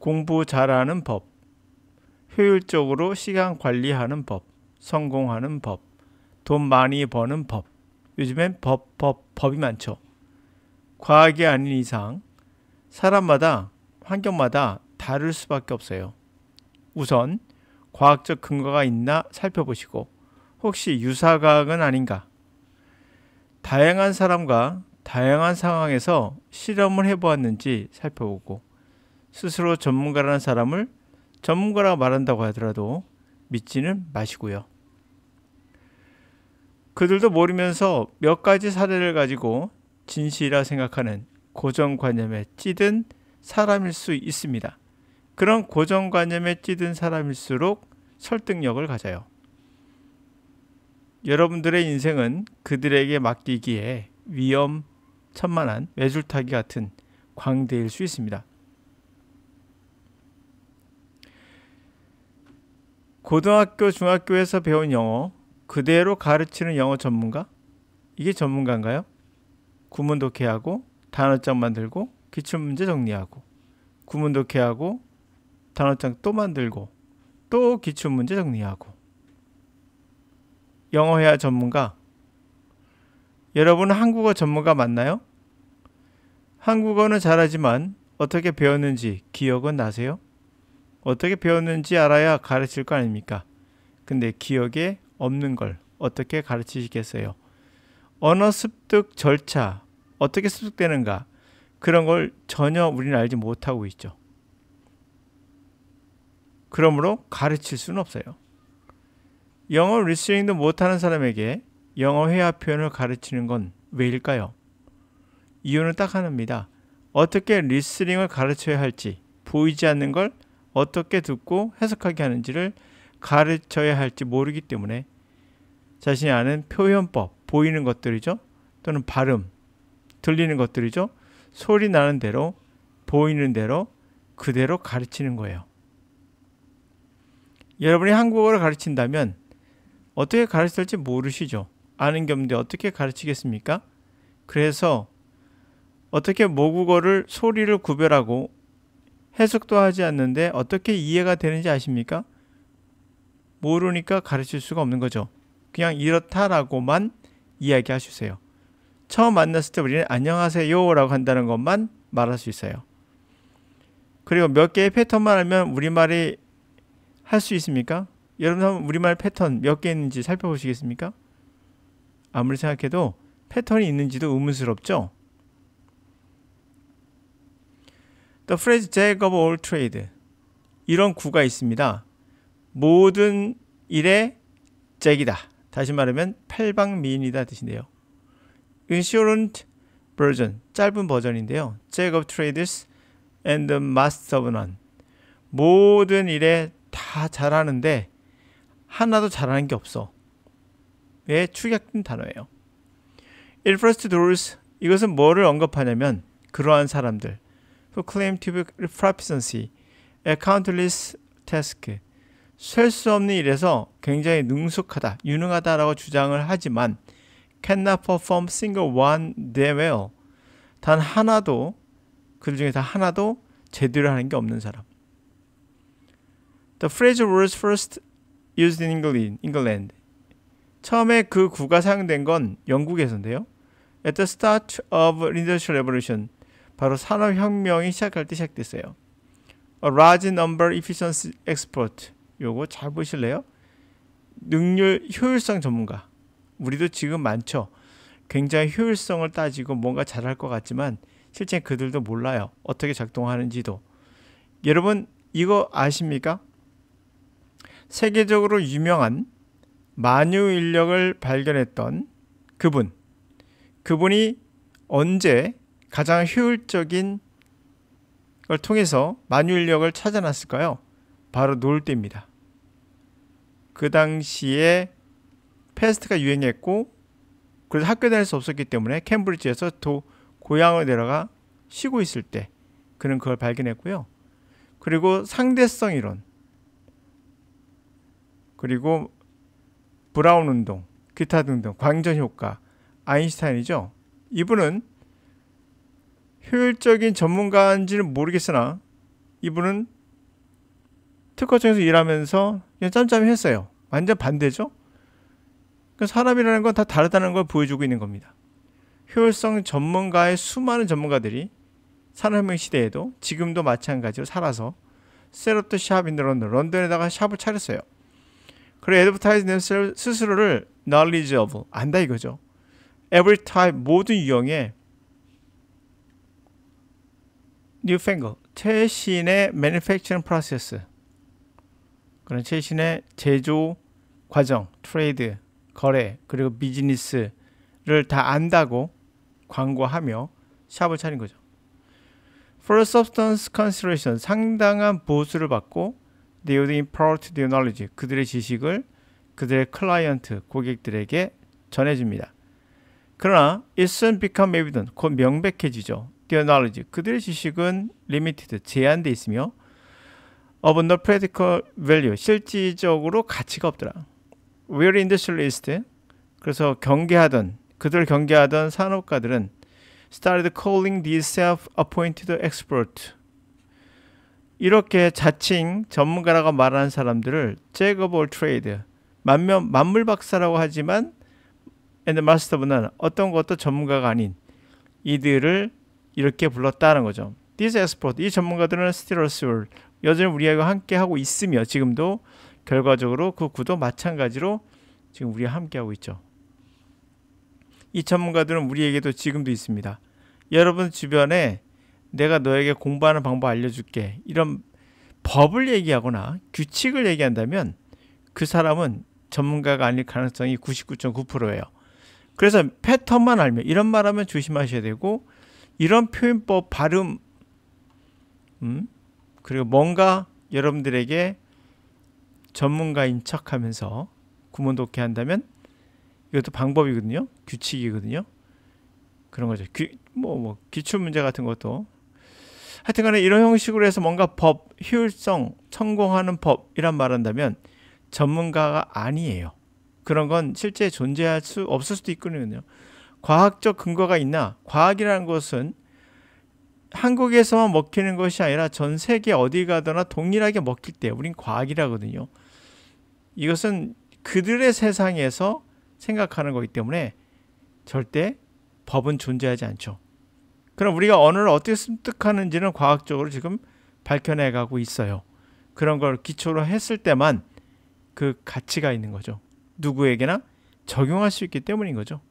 공부 잘하는 법, 효율적으로 시간 관리하는 법, 성공하는 법, 돈 많이 버는 법. 요즘엔 법이 많죠. 과학이 아닌 이상 사람마다, 환경마다 다를 수밖에 없어요. 우선 과학적 근거가 있나 살펴보시고 혹시 유사과학은 아닌가? 다양한 사람과 다양한 상황에서 실험을 해보았는지 살펴보고 스스로 전문가라는 사람을 전문가라고 말한다고 하더라도 믿지는 마시고요. 그들도 모르면서 몇 가지 사례를 가지고 진실이라 생각하는 고정관념에 찌든 사람일 수 있습니다. 그런 고정관념에 찌든 사람일수록 설득력을 가져요. 여러분들의 인생은 그들에게 맡기기에 위험천만한 외줄타기 같은 광대일 수 있습니다. 고등학교, 중학교에서 배운 영어 그대로 가르치는 영어 전문가? 이게 전문가인가요? 구문 독해하고 단어장 만들고 기출문제 정리하고 구문 독해하고 단어장 또 만들고 또 기출문제 정리하고 영어회화 전문가? 여러분은 한국어 전문가 맞나요? 한국어는 잘하지만 어떻게 배웠는지 기억은 나세요? 어떻게 배웠는지 알아야 가르칠 거 아닙니까? 근데 기억에 없는 걸 어떻게 가르치시겠어요? 언어 습득 절차 어떻게 습득되는가? 그런 걸 전혀 우리는 알지 못하고 있죠. 그러므로 가르칠 수는 없어요. 영어 리스닝도 못하는 사람에게 영어 회화 표현을 가르치는 건 왜일까요? 이유는 딱 하나입니다. 어떻게 리스닝을 가르쳐야 할지, 보이지 않는 걸 어떻게 듣고 해석하게 하는지를 가르쳐야 할지 모르기 때문에 자신이 아는 표현법, 보이는 것들이죠. 또는 발음, 들리는 것들이죠. 소리 나는 대로, 보이는 대로 그대로 가르치는 거예요. 여러분이 한국어를 가르친다면 어떻게 가르칠지 모르시죠. 아는 게 없는데 어떻게 가르치겠습니까? 그래서 어떻게 모국어를 소리를 구별하고 해석도 하지 않는데 어떻게 이해가 되는지 아십니까? 모르니까 가르칠 수가 없는 거죠. 그냥 이렇다라고만 이야기하시세요. 처음 만났을 때 우리는 안녕하세요 라고 한다는 것만 말할 수 있어요. 그리고 몇 개의 패턴만 알면 우리말이 할 수 있습니까? 여러분 우리말 패턴 몇 개 있는지 살펴보시겠습니까? 아무리 생각해도 패턴이 있는지도 의문스럽죠? The phrase jack of all trade 이런 구가 있습니다. 모든 일의 잭이다. 다시 말하면 팔방미인이다 뜻인데요. Shortened version 짧은 버전인데요. Jack of trades and the master of none 모든 일에 다 잘하는데 하나도 잘하는 게 없어. 왜 축약된 단어예요. It refers to those 이것은 뭐를 언급하냐면 그러한 사람들 who claim to be proficiency at countless tasks 셀 수 없는 일에서 굉장히 능숙하다, 유능하다라고 주장을 하지만 cannot perform single one that well 단 하나도 그들 중에 다 하나도 제대로 하는 게 없는 사람. The phrase was first used in England. 처음에 그 구가 사용된 건 영국에서인데요. At the start of Industrial Revolution, 바로 산업혁명이 시작할 때 시작됐어요. A large number efficiency expert. 요거 잘 보실래요? 능률 효율성 전문가. 우리도 지금 많죠. 굉장히 효율성을 따지고 뭔가 잘할 것 같지만 실제 그들도 몰라요. 어떻게 작동하는지도. 여러분 이거 아십니까? 세계적으로 유명한 만유 인력을 발견했던 그분이 언제 가장 효율적인 걸 통해서 만유 인력을 찾아놨을까요? 바로 놀 때입니다. 그 당시에 패스트가 유행했고 그래서 학교 다닐 수 없었기 때문에 캠브리지에서 고향으로 내려가 쉬고 있을 때 그는 그걸 발견했고요. 그리고 상대성 이론 그리고 브라운 운동, 기타 등등, 광전 효과, 아인슈타인이죠. 이분은 효율적인 전문가인지는 모르겠으나 이분은 특허청에서 일하면서 그냥 짬짬이 했어요. 완전 반대죠. 그러니까 사람이라는 건 다 다르다는 걸 보여주고 있는 겁니다. 효율성 전문가의 수많은 전문가들이 산업혁명 시대에도 지금도 마찬가지로 살아서 셋업더 샵 인 런던에다가 샵을 차렸어요. 그리고 애드버타이즈 스스로를 knowledgeable, 안다 이거죠. every type, 모든 유형의 newfangled, 최신의 manufacturing process, 그런 최신의 제조 과정, 트레이드, 거래, 그리고 비즈니스를 다 안다고 광고하며 샵을 차린 거죠. For substance consideration, 상당한 보수를 받고 they would impart their knowledge, 그들의 지식을 그들의 클라이언트, 고객들에게 전해줍니다. 그러나 it soon become evident, 곧 명백해지죠. Their knowledge, 그들의 지식은 limited, 제한되어 있으며 of no practical value, 실질적으로 가치가 없더라. We're industrialist, 그래서 그들을 경계하던 산업가들은 started calling these self-appointed experts, 이렇게 자칭 전문가라고 말하는 사람들을 Jack of all trade, 만물 박사라고 하지만 and master of none, 어떤 것도 전문가가 아닌 이들을 이렇게 불렀다는 거죠. These experts, 이 전문가들은 still assured, 여전히 우리와 함께 하고 있으며 지금도 결과적으로 그 구도 마찬가지로 지금 우리와 함께 하고 있죠. 이 전문가들은 우리에게도 지금도 있습니다. 여러분 주변에 내가 너에게 공부하는 방법 알려줄게, 이런 법을 얘기하거나 규칙을 얘기한다면 그 사람은 전문가가 아닐 가능성이 99.9%예요. 그래서 패턴만 알면, 이런 말하면 조심하셔야 되고, 이런 표현법, 발음, 그리고 뭔가 여러분들에게 전문가인 척하면서 구문독해 한다면 이것도 방법이거든요. 규칙이거든요. 그런 거죠. 기출 문제 같은 것도. 하여튼간에 이런 형식으로 해서 뭔가 법, 효율성, 성공하는 법 이란 말한다면 전문가가 아니에요. 그런 건 실제 존재할 수 없을 수도 있거든요. 과학적 근거가 있나? 과학이라는 것은 한국에서만 먹히는 것이 아니라 전 세계 어디 가더나 동일하게 먹힐 때 우린 과학이라거든요. 이것은 그들의 세상에서 생각하는 거기 때문에 절대 법은 존재하지 않죠. 그럼 우리가 언어를 어떻게 습득하는지는 과학적으로 지금 밝혀내가고 있어요. 그런 걸 기초로 했을 때만 그 가치가 있는 거죠. 누구에게나 적용할 수 있기 때문인 거죠.